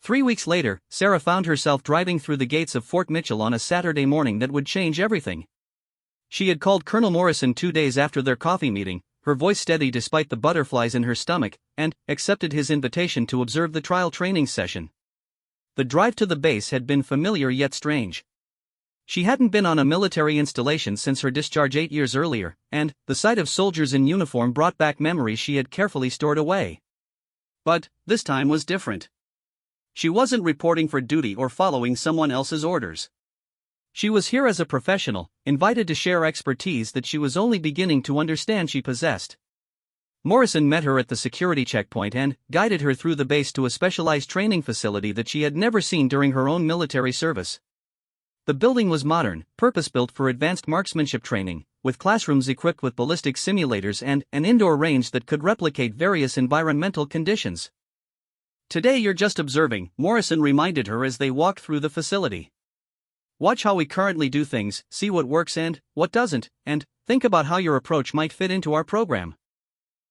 3 weeks later, Sarah found herself driving through the gates of Fort Mitchell on a Saturday morning that would change everything. She had called Colonel Morrison 2 days after their coffee meeting, her voice steady despite the butterflies in her stomach, and accepted his invitation to observe the trial training session. The drive to the base had been familiar yet strange. She hadn't been on a military installation since her discharge 8 years earlier, and the sight of soldiers in uniform brought back memories she had carefully stored away. But this time was different. She wasn't reporting for duty or following someone else's orders. She was here as a professional, invited to share expertise that she was only beginning to understand she possessed. Morrison met her at the security checkpoint and guided her through the base to a specialized training facility that she had never seen during her own military service. The building was modern, purpose-built for advanced marksmanship training, with classrooms equipped with ballistic simulators and an indoor range that could replicate various environmental conditions. "Today you're just observing," Morrison reminded her as they walked through the facility. "Watch how we currently do things, see what works and what doesn't, and think about how your approach might fit into our program."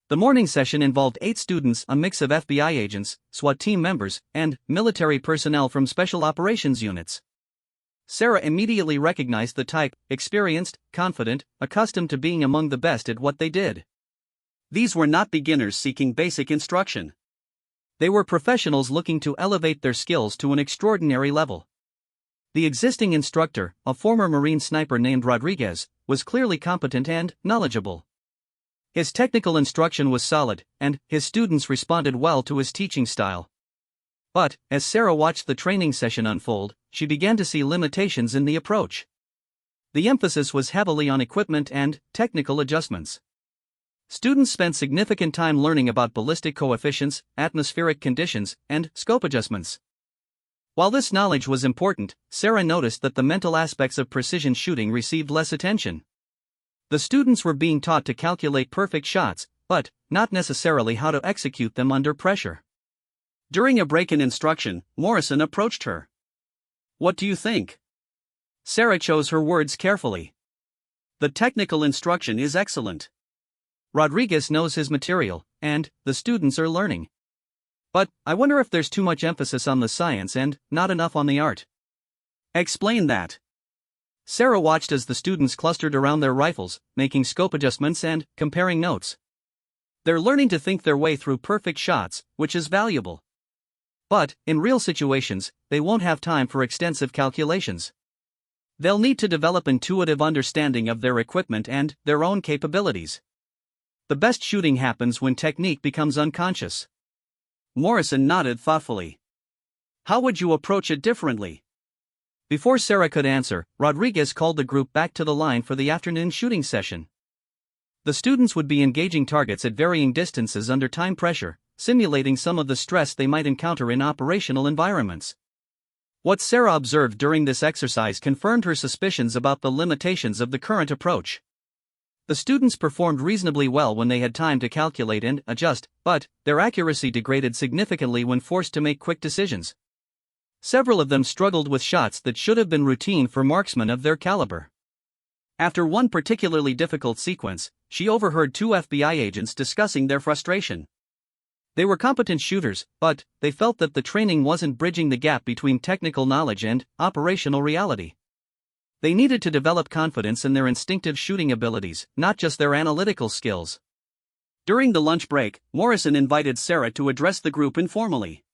The morning session involved 8 students, a mix of FBI agents, SWAT team members, and military personnel from special operations units. Sarah immediately recognized the type: experienced, confident, accustomed to being among the best at what they did. These were not beginners seeking basic instruction. They were professionals looking to elevate their skills to an extraordinary level. The existing instructor, a former Marine sniper named Rodriguez, was clearly competent and knowledgeable. His technical instruction was solid, and his students responded well to his teaching style. But, as Sarah watched the training session unfold, she began to see limitations in the approach. The emphasis was heavily on equipment and technical adjustments. Students spent significant time learning about ballistic coefficients, atmospheric conditions, and scope adjustments. While this knowledge was important, Sarah noticed that the mental aspects of precision shooting received less attention. The students were being taught to calculate perfect shots, but not necessarily how to execute them under pressure. During a break in instruction, Morrison approached her. "What do you think?" Sarah chose her words carefully. "The technical instruction is excellent. Rodriguez knows his material, and the students are learning. But I wonder if there's too much emphasis on the science and not enough on the art." "Explain that." Sarah watched as the students clustered around their rifles, making scope adjustments and comparing notes. They're learning to think their way through perfect shots, which is valuable. But, in real situations, they won't have time for extensive calculations. They'll need to develop intuitive understanding of their equipment and their own capabilities. The best shooting happens when technique becomes unconscious. Morrison nodded thoughtfully. "How would you approach it differently?" Before Sarah could answer, Rodriguez called the group back to the line for the afternoon shooting session. The students would be engaging targets at varying distances under time pressure, simulating some of the stress they might encounter in operational environments. What Sarah observed during this exercise confirmed her suspicions about the limitations of the current approach. The students performed reasonably well when they had time to calculate and adjust, but their accuracy degraded significantly when forced to make quick decisions. Several of them struggled with shots that should have been routine for marksmen of their caliber. After one particularly difficult sequence, she overheard 2 FBI agents discussing their frustration. They were competent shooters, but they felt that the training wasn't bridging the gap between technical knowledge and operational reality. They needed to develop confidence in their instinctive shooting abilities, not just their analytical skills. During the lunch break, Morrison invited Sarah to address the group informally.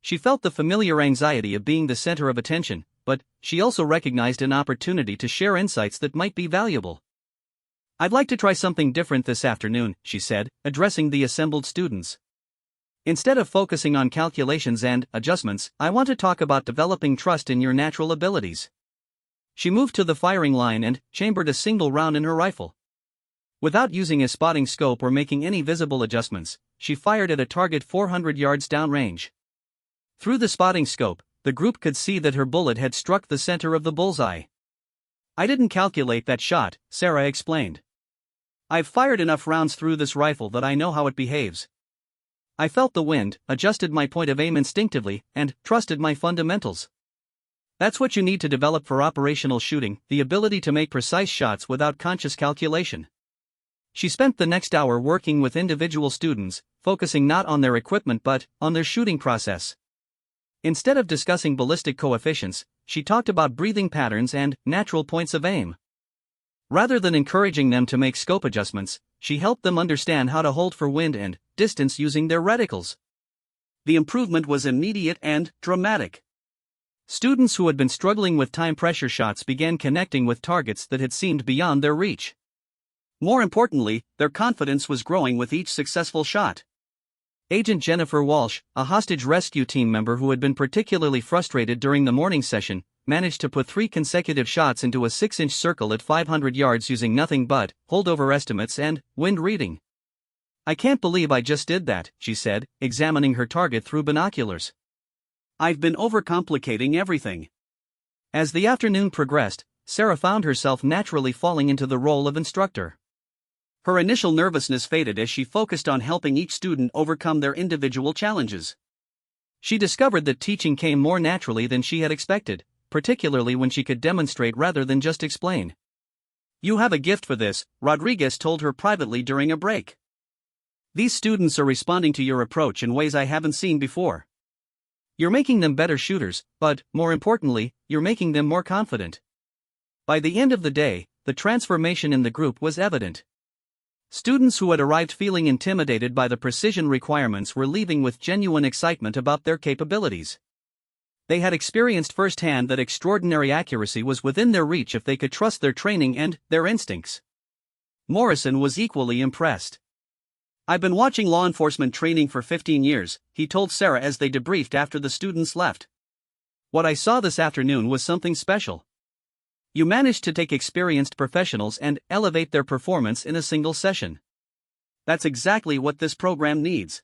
She felt the familiar anxiety of being the center of attention, but she also recognized an opportunity to share insights that might be valuable. "I'd like to try something different this afternoon," she said, addressing the assembled students. "Instead of focusing on calculations and adjustments, I want to talk about developing trust in your natural abilities." She moved to the firing line and chambered a single round in her rifle. Without using a spotting scope or making any visible adjustments, she fired at a target 400 yards downrange. Through the spotting scope, the group could see that her bullet had struck the center of the bullseye. "I didn't calculate that shot," Sarah explained. "I've fired enough rounds through this rifle that I know how it behaves. I felt the wind, adjusted my point of aim instinctively, and trusted my fundamentals. That's what you need to develop for operational shooting, the ability to make precise shots without conscious calculation." She spent the next hour working with individual students, focusing not on their equipment but on their shooting process. Instead of discussing ballistic coefficients, she talked about breathing patterns and natural points of aim. Rather than encouraging them to make scope adjustments, she helped them understand how to hold for wind and distance using their reticles. The improvement was immediate and dramatic. Students who had been struggling with time pressure shots began connecting with targets that had seemed beyond their reach. More importantly, their confidence was growing with each successful shot. Agent Jennifer Walsh, a hostage rescue team member who had been particularly frustrated during the morning session, managed to put 3 consecutive shots into a 6-inch circle at 500 yards using nothing but holdover estimates and wind reading. "I can't believe I just did that," she said, examining her target through binoculars. "I've been overcomplicating everything." As the afternoon progressed, Sarah found herself naturally falling into the role of instructor. Her initial nervousness faded as she focused on helping each student overcome their individual challenges. She discovered that teaching came more naturally than she had expected, particularly when she could demonstrate rather than just explain. "You have a gift for this," Rodriguez told her privately during a break. "These students are responding to your approach in ways I haven't seen before. You're making them better shooters, but, more importantly, you're making them more confident." By the end of the day, the transformation in the group was evident. Students who had arrived feeling intimidated by the precision requirements were leaving with genuine excitement about their capabilities. They had experienced firsthand that extraordinary accuracy was within their reach if they could trust their training and their instincts. Morrison was equally impressed. "I've been watching law enforcement training for 15 years, he told Sarah as they debriefed after the students left. "What I saw this afternoon was something special. You managed to take experienced professionals and elevate their performance in a single session. That's exactly what this program needs."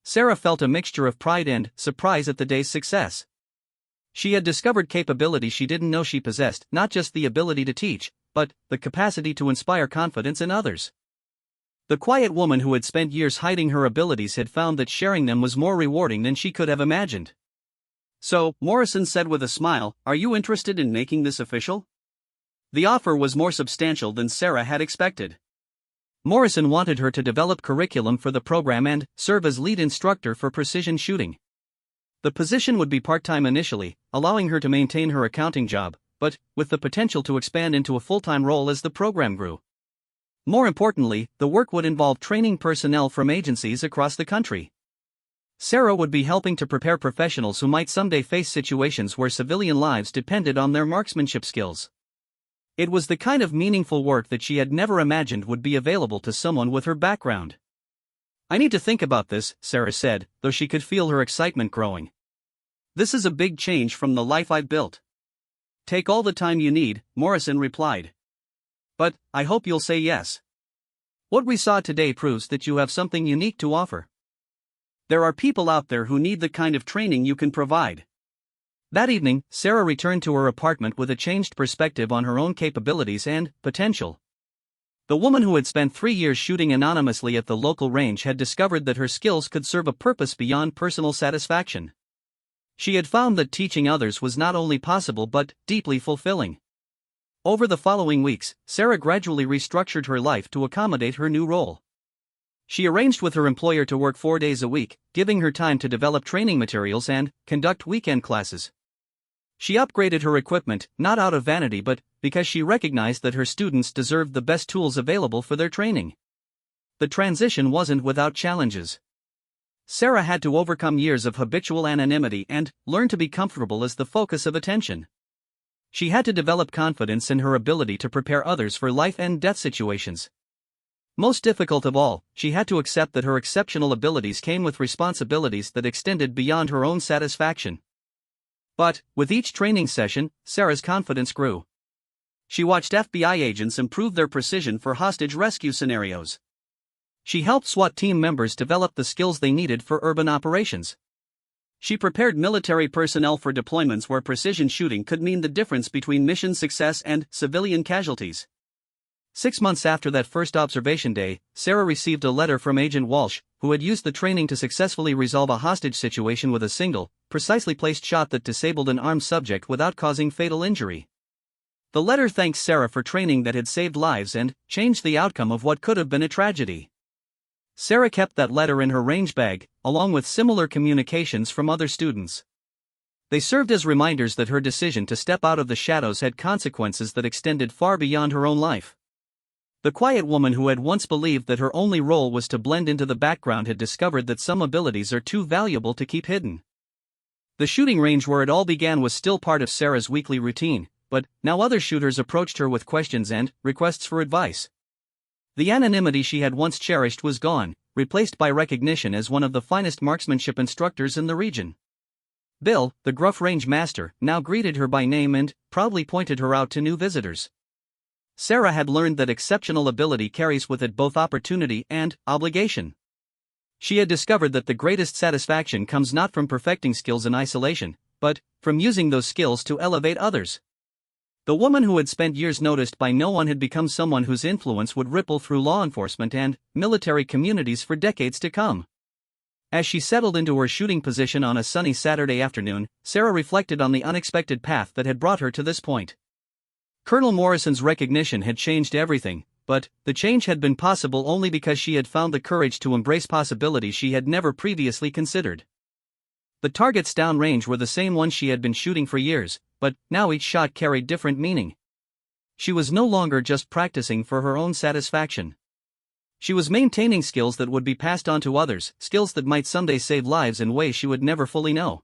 Sarah felt a mixture of pride and surprise at the day's success. She had discovered capability she didn't know she possessed, not just the ability to teach, but the capacity to inspire confidence in others. The quiet woman who had spent years hiding her abilities had found that sharing them was more rewarding than she could have imagined. "So," Morrison said with a smile, "are you interested in making this official?" The offer was more substantial than Sarah had expected. Morrison wanted her to develop curriculum for the program and serve as lead instructor for precision shooting. The position would be part-time initially, allowing her to maintain her accounting job, but with the potential to expand into a full-time role as the program grew. More importantly, the work would involve training personnel from agencies across the country. Sarah would be helping to prepare professionals who might someday face situations where civilian lives depended on their marksmanship skills. It was the kind of meaningful work that she had never imagined would be available to someone with her background. "I need to think about this," Sarah said, though she could feel her excitement growing. "This is a big change from the life I've built." "Take all the time you need," Morrison replied. "But I hope you'll say yes. What we saw today proves that you have something unique to offer. There are people out there who need the kind of training you can provide." That evening, Sarah returned to her apartment with a changed perspective on her own capabilities and potential. The woman who had spent 3 years shooting anonymously at the local range had discovered that her skills could serve a purpose beyond personal satisfaction. She had found that teaching others was not only possible but deeply fulfilling. Over the following weeks, Sarah gradually restructured her life to accommodate her new role. She arranged with her employer to work 4 days a week, giving her time to develop training materials and conduct weekend classes. She upgraded her equipment, not out of vanity but because she recognized that her students deserved the best tools available for their training. The transition wasn't without challenges. Sarah had to overcome years of habitual anonymity and learn to be comfortable as the focus of attention. She had to develop confidence in her ability to prepare others for life and death situations. Most difficult of all, she had to accept that her exceptional abilities came with responsibilities that extended beyond her own satisfaction. But, with each training session, Sarah's confidence grew. She watched FBI agents improve their precision for hostage rescue scenarios. She helped SWAT team members develop the skills they needed for urban operations. She prepared military personnel for deployments where precision shooting could mean the difference between mission success and civilian casualties. 6 months after that first observation day, Sarah received a letter from Agent Walsh, who had used the training to successfully resolve a hostage situation with a single, precisely placed shot that disabled an armed subject without causing fatal injury. The letter thanked Sarah for training that had saved lives and changed the outcome of what could have been a tragedy. Sarah kept that letter in her range bag, along with similar communications from other students. They served as reminders that her decision to step out of the shadows had consequences that extended far beyond her own life. The quiet woman who had once believed that her only role was to blend into the background had discovered that some abilities are too valuable to keep hidden. The shooting range where it all began was still part of Sarah's weekly routine, but now other shooters approached her with questions and requests for advice. The anonymity she had once cherished was gone, replaced by recognition as one of the finest marksmanship instructors in the region. Bill, the gruff range master, now greeted her by name and proudly pointed her out to new visitors. Sarah had learned that exceptional ability carries with it both opportunity and obligation. She had discovered that the greatest satisfaction comes not from perfecting skills in isolation, but from using those skills to elevate others. The woman who had spent years noticed by no one had become someone whose influence would ripple through law enforcement and military communities for decades to come. As she settled into her shooting position on a sunny Saturday afternoon, Sarah reflected on the unexpected path that had brought her to this point. Colonel Morrison's recognition had changed everything, but the change had been possible only because she had found the courage to embrace possibilities she had never previously considered. The targets downrange were the same ones she had been shooting for years, but now each shot carried different meaning. She was no longer just practicing for her own satisfaction. She was maintaining skills that would be passed on to others, skills that might someday save lives in ways she would never fully know.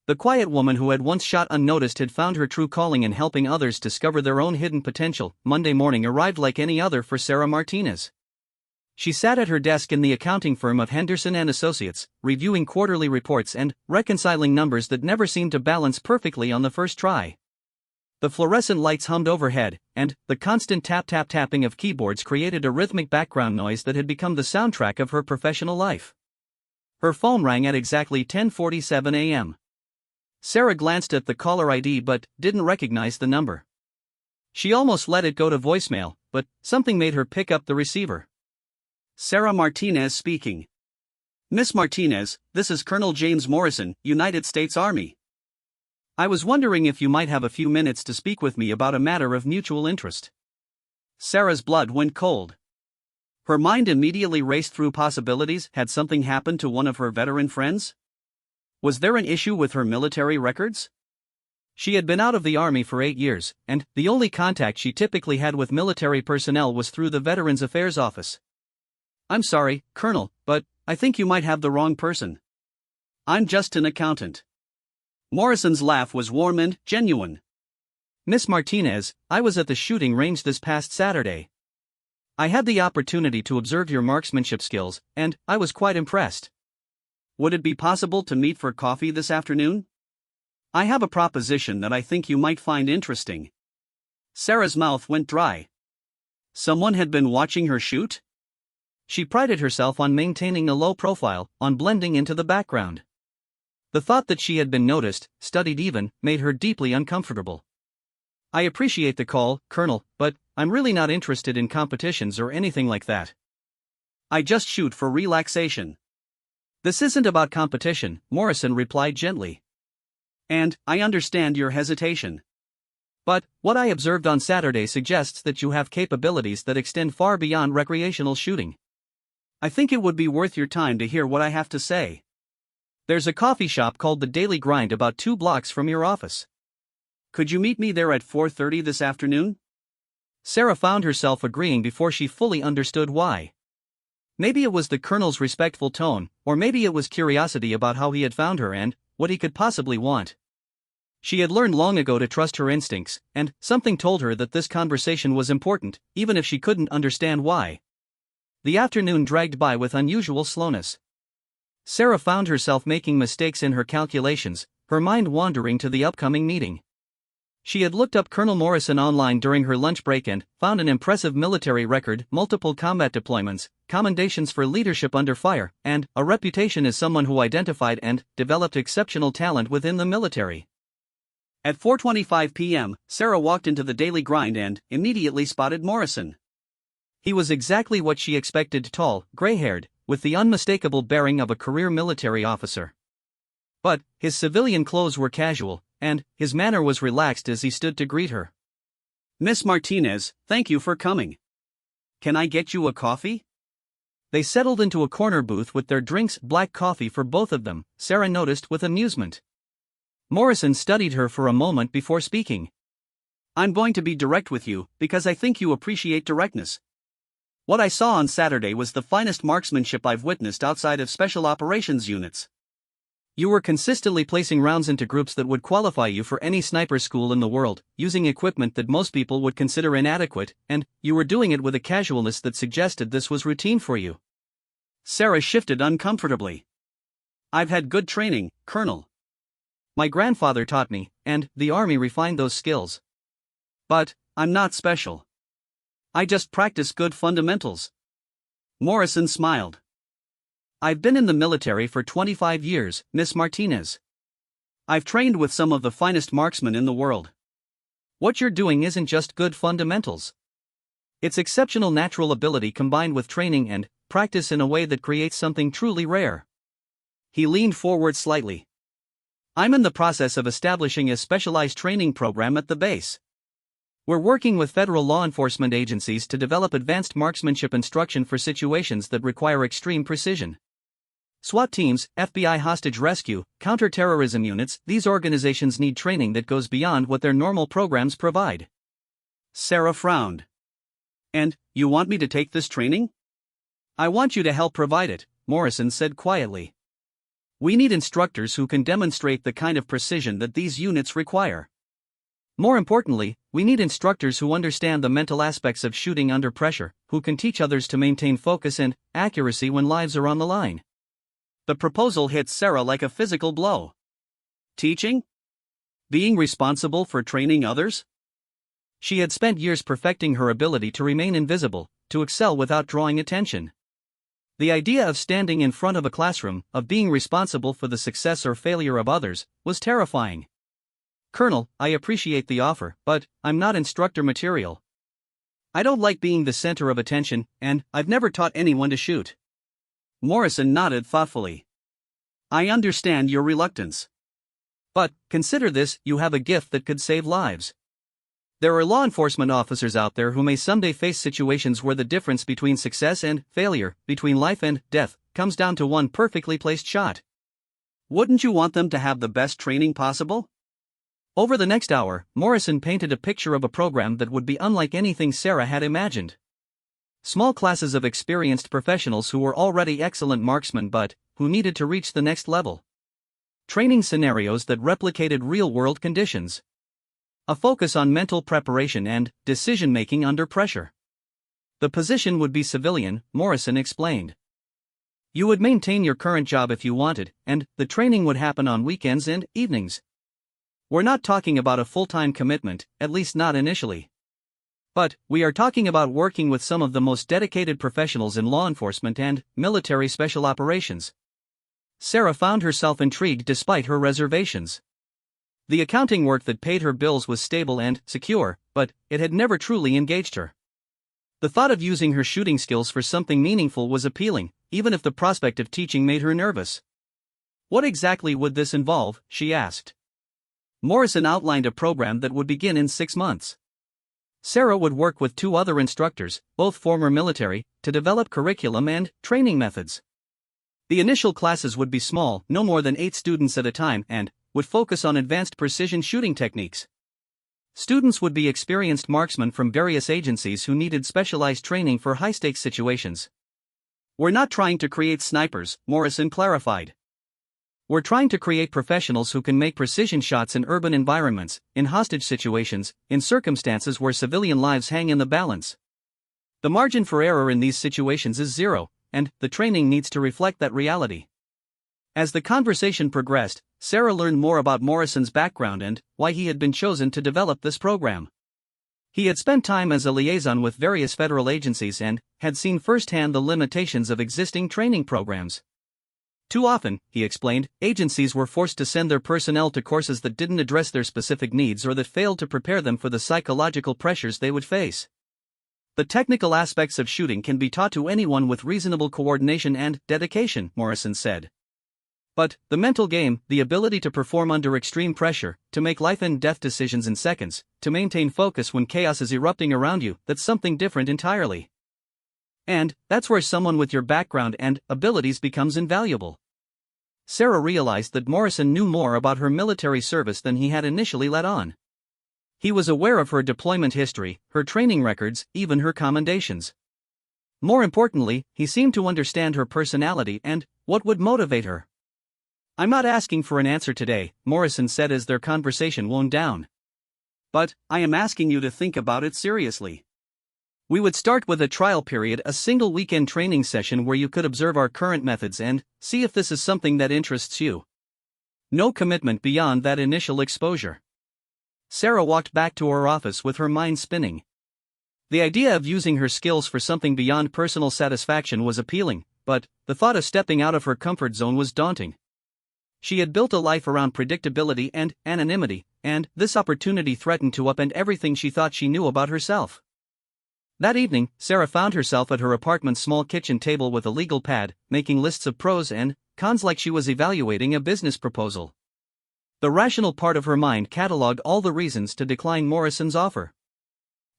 The quiet woman who had once shot unnoticed had found her true calling in helping others discover their own hidden potential. Monday morning arrived like any other for Sarah Martinez. She sat at her desk in the accounting firm of Henderson & Associates, reviewing quarterly reports and reconciling numbers that never seemed to balance perfectly on the first try. The fluorescent lights hummed overhead, and the constant tap-tap-tapping of keyboards created a rhythmic background noise that had become the soundtrack of her professional life. Her phone rang at exactly 10:47 a.m. Sarah glanced at the caller ID but didn't recognize the number. She almost let it go to voicemail, but something made her pick up the receiver. Sarah Martinez speaking. Miss Martinez, this is Colonel James Morrison, United States Army. I was wondering if you might have a few minutes to speak with me about a matter of mutual interest. Sarah's blood went cold. Her mind immediately raced through possibilities. Had something happened to one of her veteran friends? Was there an issue with her military records? She had been out of the Army for 8 years, and the only contact she typically had with military personnel was through the Veterans Affairs Office. I'm sorry, Colonel, but I think you might have the wrong person. I'm just an accountant. Morrison's laugh was warm and genuine. Miss Martinez, I was at the shooting range this past Saturday. I had the opportunity to observe your marksmanship skills, and I was quite impressed. Would it be possible to meet for coffee this afternoon? I have a proposition that I think you might find interesting. Sarah's mouth went dry. Someone had been watching her shoot? She prided herself on maintaining a low profile, on blending into the background. The thought that she had been noticed, studied even, made her deeply uncomfortable. I appreciate the call, Colonel, but I'm really not interested in competitions or anything like that. I just shoot for relaxation. This isn't about competition, Morrison replied gently. And I understand your hesitation. But what I observed on Saturday suggests that you have capabilities that extend far beyond recreational shooting. I think it would be worth your time to hear what I have to say. There's a coffee shop called The Daily Grind about 2 blocks from your office. Could you meet me there at 4:30 this afternoon? Sarah found herself agreeing before she fully understood why. Maybe it was the Colonel's respectful tone, or maybe it was curiosity about how he had found her and what he could possibly want. She had learned long ago to trust her instincts, and something told her that this conversation was important, even if she couldn't understand why. The afternoon dragged by with unusual slowness. Sarah found herself making mistakes in her calculations, her mind wandering to the upcoming meeting. She had looked up Colonel Morrison online during her lunch break and found an impressive military record, multiple combat deployments, commendations for leadership under fire, and a reputation as someone who identified and developed exceptional talent within the military. At 4:25 p.m., Sarah walked into the Daily Grind and immediately spotted Morrison. He was exactly what she expected: tall, gray-haired, with the unmistakable bearing of a career military officer. But his civilian clothes were casual, and his manner was relaxed as he stood to greet her. Miss Martinez, thank you for coming. Can I get you a coffee? They settled into a corner booth with their drinks, black coffee for both of them, Sarah noticed with amusement. Morrison studied her for a moment before speaking. I'm going to be direct with you, because I think you appreciate directness. What I saw on Saturday was the finest marksmanship I've witnessed outside of special operations units. You were consistently placing rounds into groups that would qualify you for any sniper school in the world, using equipment that most people would consider inadequate, and you were doing it with a casualness that suggested this was routine for you. Sarah shifted uncomfortably. I've had good training, Colonel. My grandfather taught me, and the Army refined those skills. But I'm not special. I just practice good fundamentals. Morrison smiled. I've been in the military for 25 years, Miss Martinez. I've trained with some of the finest marksmen in the world. What you're doing isn't just good fundamentals. It's exceptional natural ability combined with training and practice in a way that creates something truly rare. He leaned forward slightly. I'm in the process of establishing a specialized training program at the base. We're working with federal law enforcement agencies to develop advanced marksmanship instruction for situations that require extreme precision. SWAT teams, FBI hostage rescue, counterterrorism units, these organizations need training that goes beyond what their normal programs provide. Sarah frowned. And, you want me to take this training? I want you to help provide it, Morrison said quietly. We need instructors who can demonstrate the kind of precision that these units require. More importantly, we need instructors who understand the mental aspects of shooting under pressure, who can teach others to maintain focus and accuracy when lives are on the line. The proposal hit Sarah like a physical blow. Teaching? Being responsible for training others? She had spent years perfecting her ability to remain invisible, to excel without drawing attention. The idea of standing in front of a classroom, of being responsible for the success or failure of others, was terrifying. Colonel, I appreciate the offer, but I'm not instructor material. I don't like being the center of attention, and I've never taught anyone to shoot. Morrison nodded thoughtfully. I understand your reluctance. But, consider this, you have a gift that could save lives. There are law enforcement officers out there who may someday face situations where the difference between success and failure, between life and death, comes down to one perfectly placed shot. Wouldn't you want them to have the best training possible? Over the next hour, Morrison painted a picture of a program that would be unlike anything Sarah had imagined. Small classes of experienced professionals who were already excellent marksmen but who needed to reach the next level. Training scenarios that replicated real-world conditions. A focus on mental preparation and decision-making under pressure. The position would be civilian, Morrison explained. You would maintain your current job if you wanted, and the training would happen on weekends and evenings. We're not talking about a full-time commitment, at least not initially. But we are talking about working with some of the most dedicated professionals in law enforcement and military special operations. Sarah found herself intrigued despite her reservations. The accounting work that paid her bills was stable and secure, but it had never truly engaged her. The thought of using her shooting skills for something meaningful was appealing, even if the prospect of teaching made her nervous. What exactly would this involve, she asked. Morrison outlined a program that would begin in 6 months. Sarah would work with 2 other instructors, both former military, to develop curriculum and training methods. The initial classes would be small, no more than 8 students at a time, and would focus on advanced precision shooting techniques. Students would be experienced marksmen from various agencies who needed specialized training for high-stakes situations. We're not trying to create snipers, Morrison clarified. We're trying to create professionals who can make precision shots in urban environments, in hostage situations, in circumstances where civilian lives hang in the balance. The margin for error in these situations is 0, and the training needs to reflect that reality. As the conversation progressed, Sarah learned more about Morrison's background and why he had been chosen to develop this program. He had spent time as a liaison with various federal agencies and had seen firsthand the limitations of existing training programs. Too often, he explained, agencies were forced to send their personnel to courses that didn't address their specific needs or that failed to prepare them for the psychological pressures they would face. The technical aspects of shooting can be taught to anyone with reasonable coordination and dedication, Morrison said. But the mental game, the ability to perform under extreme pressure, to make life and death decisions in seconds, to maintain focus when chaos is erupting around you, that's something different entirely. And that's where someone with your background and abilities becomes invaluable. Sarah realized that Morrison knew more about her military service than he had initially let on. He was aware of her deployment history, her training records, even her commendations. More importantly, he seemed to understand her personality and what would motivate her. "I'm not asking for an answer today," Morrison said as their conversation wound down. "But I am asking you to think about it seriously. We would start with a trial period, a single weekend training session where you could observe our current methods and see if this is something that interests you. No commitment beyond that initial exposure." Sarah walked back to her office with her mind spinning. The idea of using her skills for something beyond personal satisfaction was appealing, but the thought of stepping out of her comfort zone was daunting. She had built a life around predictability and anonymity, and this opportunity threatened to upend everything she thought she knew about herself. That evening, Sarah found herself at her apartment's small kitchen table with a legal pad, making lists of pros and cons like she was evaluating a business proposal. The rational part of her mind catalogued all the reasons to decline Morrison's offer.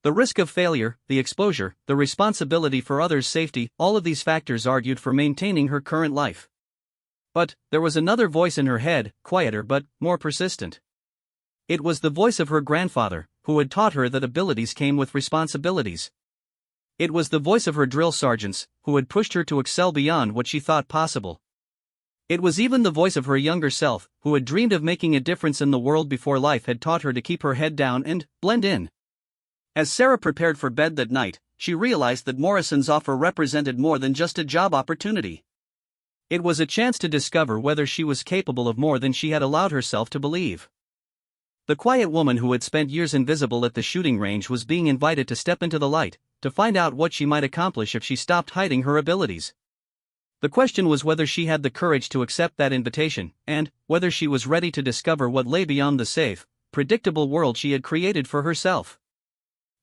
The risk of failure, the exposure, the responsibility for others' safety, all of these factors argued for maintaining her current life. But there was another voice in her head, quieter but more persistent. It was the voice of her grandfather, who had taught her that abilities came with responsibilities. It was the voice of her drill sergeants, who had pushed her to excel beyond what she thought possible. It was even the voice of her younger self, who had dreamed of making a difference in the world before life had taught her to keep her head down and blend in. As Sarah prepared for bed that night, she realized that Morrison's offer represented more than just a job opportunity. It was a chance to discover whether she was capable of more than she had allowed herself to believe. The quiet woman who had spent years invisible at the shooting range was being invited to step into the light, to find out what she might accomplish if she stopped hiding her abilities. The question was whether she had the courage to accept that invitation, and whether she was ready to discover what lay beyond the safe, predictable world she had created for herself.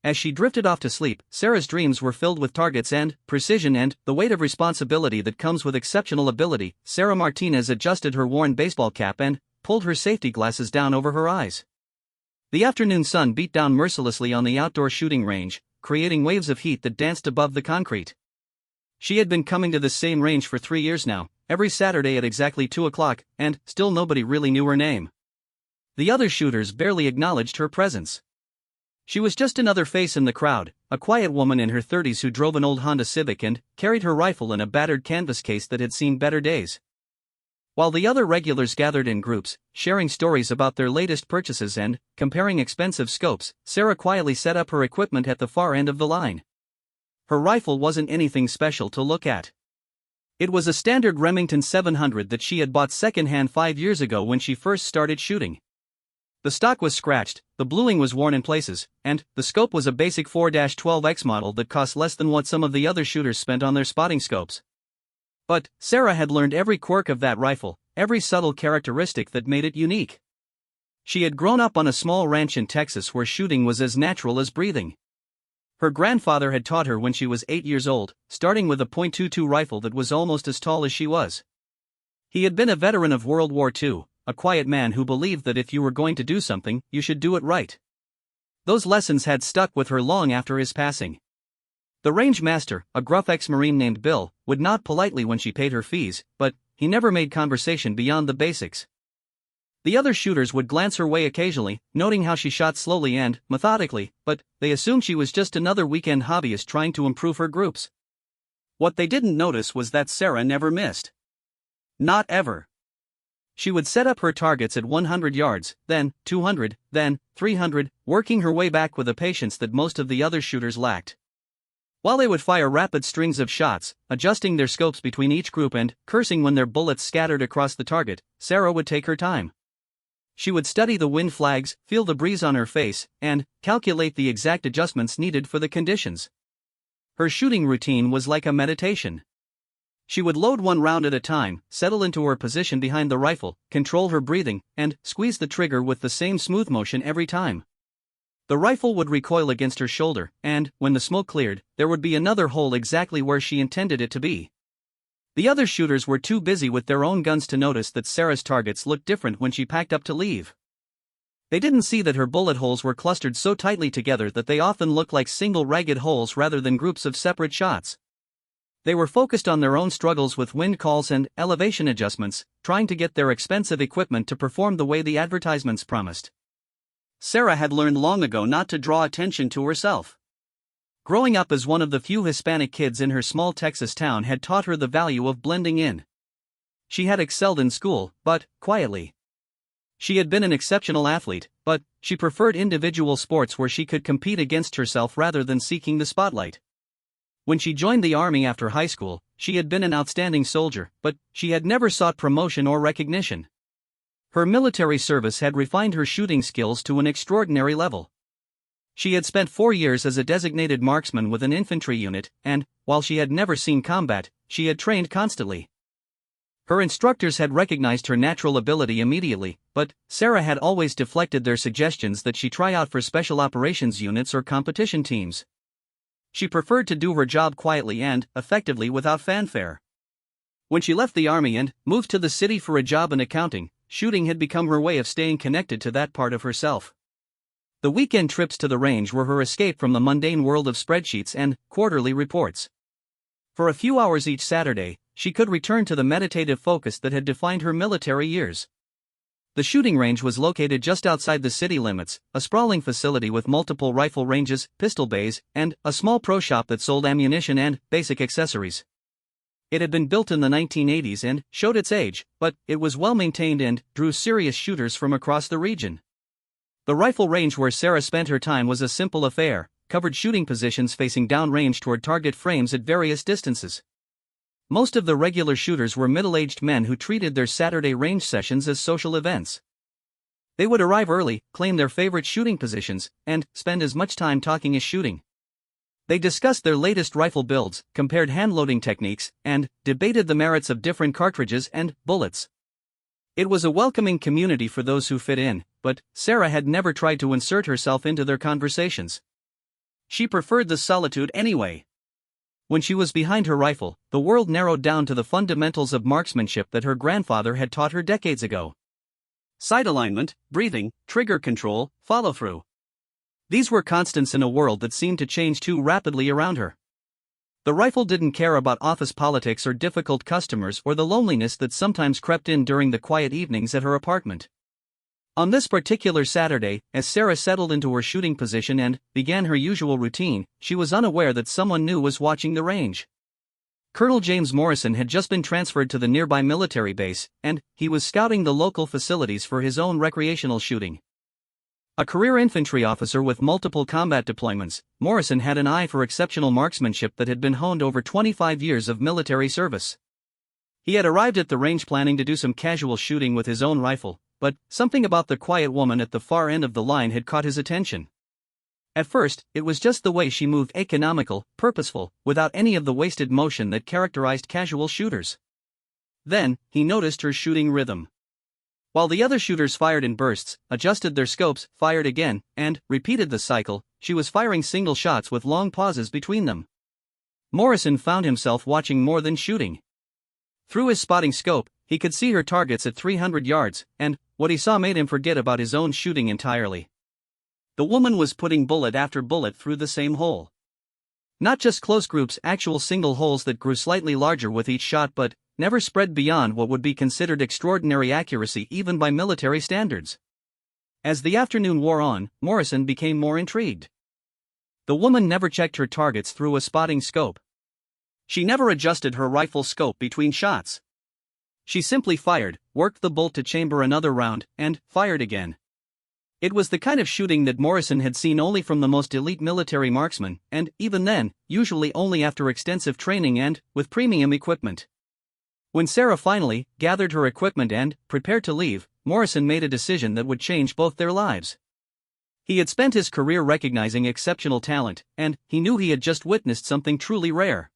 As she drifted off to sleep, Sarah's dreams were filled with targets and precision and the weight of responsibility that comes with exceptional ability. Sarah Martinez adjusted her worn baseball cap and pulled her safety glasses down over her eyes. The afternoon sun beat down mercilessly on the outdoor shooting range, creating waves of heat that danced above the concrete. She had been coming to the same range for 3 years now, every Saturday at exactly 2 o'clock, and still nobody really knew her name. The other shooters barely acknowledged her presence. She was just another face in the crowd, a quiet woman in her 30s who drove an old Honda Civic and carried her rifle in a battered canvas case that had seen better days. While the other regulars gathered in groups, sharing stories about their latest purchases and comparing expensive scopes, Sarah quietly set up her equipment at the far end of the line. Her rifle wasn't anything special to look at. It was a standard Remington 700 that she had bought secondhand 5 years ago when she first started shooting. The stock was scratched, the bluing was worn in places, and the scope was a basic 4-12X model that cost less than what some of the other shooters spent on their spotting scopes. But Sarah had learned every quirk of that rifle, every subtle characteristic that made it unique. She had grown up on a small ranch in Texas where shooting was as natural as breathing. Her grandfather had taught her when she was 8 years old, starting with a .22 rifle that was almost as tall as she was. He had been a veteran of World War II, a quiet man who believed that if you were going to do something, you should do it right. Those lessons had stuck with her long after his passing. The range master, a gruff ex-Marine named Bill, would nod politely when she paid her fees, but he never made conversation beyond the basics. The other shooters would glance her way occasionally, noting how she shot slowly and methodically, but they assumed she was just another weekend hobbyist trying to improve her groups. What they didn't notice was that Sarah never missed. Not ever. She would set up her targets at 100 yards, then 200, then 300, working her way back with a patience that most of the other shooters lacked. While they would fire rapid strings of shots, adjusting their scopes between each group and cursing when their bullets scattered across the target, Sarah would take her time. She would study the wind flags, feel the breeze on her face, and calculate the exact adjustments needed for the conditions. Her shooting routine was like a meditation. She would load one round at a time, settle into her position behind the rifle, control her breathing, and squeeze the trigger with the same smooth motion every time. The rifle would recoil against her shoulder, and, when the smoke cleared, there would be another hole exactly where she intended it to be. The other shooters were too busy with their own guns to notice that Sarah's targets looked different when she packed up to leave. They didn't see that her bullet holes were clustered so tightly together that they often looked like single ragged holes rather than groups of separate shots. They were focused on their own struggles with wind calls and elevation adjustments, trying to get their expensive equipment to perform the way the advertisements promised. Sarah had learned long ago not to draw attention to herself. Growing up as one of the few Hispanic kids in her small Texas town had taught her the value of blending in. She had excelled in school, but quietly. She had been an exceptional athlete, but she preferred individual sports where she could compete against herself rather than seeking the spotlight. When she joined the Army after high school, she had been an outstanding soldier, but she had never sought promotion or recognition. Her military service had refined her shooting skills to an extraordinary level. She had spent 4 years as a designated marksman with an infantry unit, and, while she had never seen combat, she had trained constantly. Her instructors had recognized her natural ability immediately, but Sarah had always deflected their suggestions that she try out for special operations units or competition teams. She preferred to do her job quietly and effectively without fanfare. When she left the Army and moved to the city for a job in accounting, shooting had become her way of staying connected to that part of herself. The weekend trips to the range were her escape from the mundane world of spreadsheets and quarterly reports. For a few hours each Saturday, she could return to the meditative focus that had defined her military years. The shooting range was located just outside the city limits, a sprawling facility with multiple rifle ranges, pistol bays, and a small pro shop that sold ammunition and basic accessories. It had been built in the 1980s and showed its age, but it was well maintained and drew serious shooters from across the region. The rifle range where Sarah spent her time was a simple affair, covered shooting positions facing downrange toward target frames at various distances. Most of the regular shooters were middle-aged men who treated their Saturday range sessions as social events. They would arrive early, claim their favorite shooting positions, and spend as much time talking as shooting. They discussed their latest rifle builds, compared hand-loading techniques, and debated the merits of different cartridges and bullets. It was a welcoming community for those who fit in, but Sarah had never tried to insert herself into their conversations. She preferred the solitude anyway. When she was behind her rifle, the world narrowed down to the fundamentals of marksmanship that her grandfather had taught her decades ago. Sight alignment, breathing, trigger control, follow-through. These were constants in a world that seemed to change too rapidly around her. The rifle didn't care about office politics or difficult customers or the loneliness that sometimes crept in during the quiet evenings at her apartment. On this particular Saturday, as Sarah settled into her shooting position and began her usual routine, she was unaware that someone new was watching the range. Colonel James Morrison had just been transferred to the nearby military base, and he was scouting the local facilities for his own recreational shooting. A career infantry officer with multiple combat deployments, Morrison had an eye for exceptional marksmanship that had been honed over 25 years of military service. He had arrived at the range planning to do some casual shooting with his own rifle, but something about the quiet woman at the far end of the line had caught his attention. At first, it was just the way she moved, economical, purposeful, without any of the wasted motion that characterized casual shooters. Then, he noticed her shooting rhythm. While the other shooters fired in bursts, adjusted their scopes, fired again, and repeated the cycle, she was firing single shots with long pauses between them. Morrison found himself watching more than shooting. Through his spotting scope, he could see her targets at 300 yards, and what he saw made him forget about his own shooting entirely. The woman was putting bullet after bullet through the same hole. Not just close groups, actual single holes that grew slightly larger with each shot but never spread beyond what would be considered extraordinary accuracy even by military standards. As the afternoon wore on, Morrison became more intrigued. The woman never checked her targets through a spotting scope. She never adjusted her rifle scope between shots. She simply fired, worked the bolt to chamber another round, and fired again. It was the kind of shooting that Morrison had seen only from the most elite military marksmen, and even then, usually only after extensive training and with premium equipment. When Sarah finally gathered her equipment and prepared to leave, Morrison made a decision that would change both their lives. He had spent his career recognizing exceptional talent, and he knew he had just witnessed something truly rare.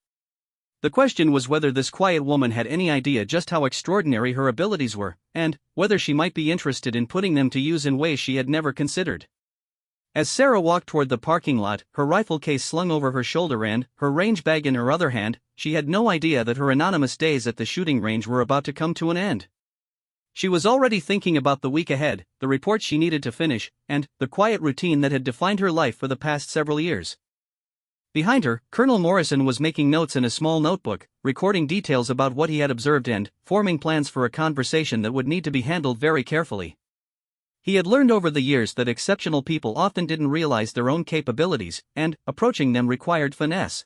The question was whether this quiet woman had any idea just how extraordinary her abilities were, and whether she might be interested in putting them to use in ways she had never considered. As Sarah walked toward the parking lot, her rifle case slung over her shoulder and her range bag in her other hand, she had no idea that her anonymous days at the shooting range were about to come to an end. She was already thinking about the week ahead, the reports she needed to finish, and the quiet routine that had defined her life for the past several years. Behind her, Colonel Morrison was making notes in a small notebook, recording details about what he had observed and forming plans for a conversation that would need to be handled very carefully. He had learned over the years that exceptional people often didn't realize their own capabilities, and approaching them required finesse.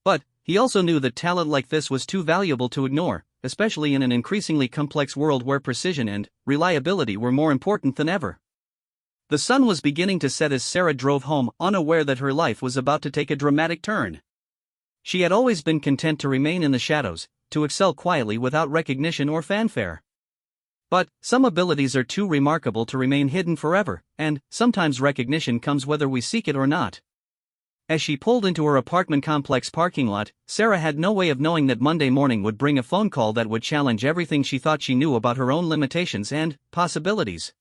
But he also knew that talent like this was too valuable to ignore, especially in an increasingly complex world where precision and reliability were more important than ever. The sun was beginning to set as Sarah drove home, unaware that her life was about to take a dramatic turn. She had always been content to remain in the shadows, to excel quietly without recognition or fanfare. But some abilities are too remarkable to remain hidden forever, and sometimes recognition comes whether we seek it or not. As she pulled into her apartment complex parking lot, Sarah had no way of knowing that Monday morning would bring a phone call that would challenge everything she thought she knew about her own limitations and possibilities.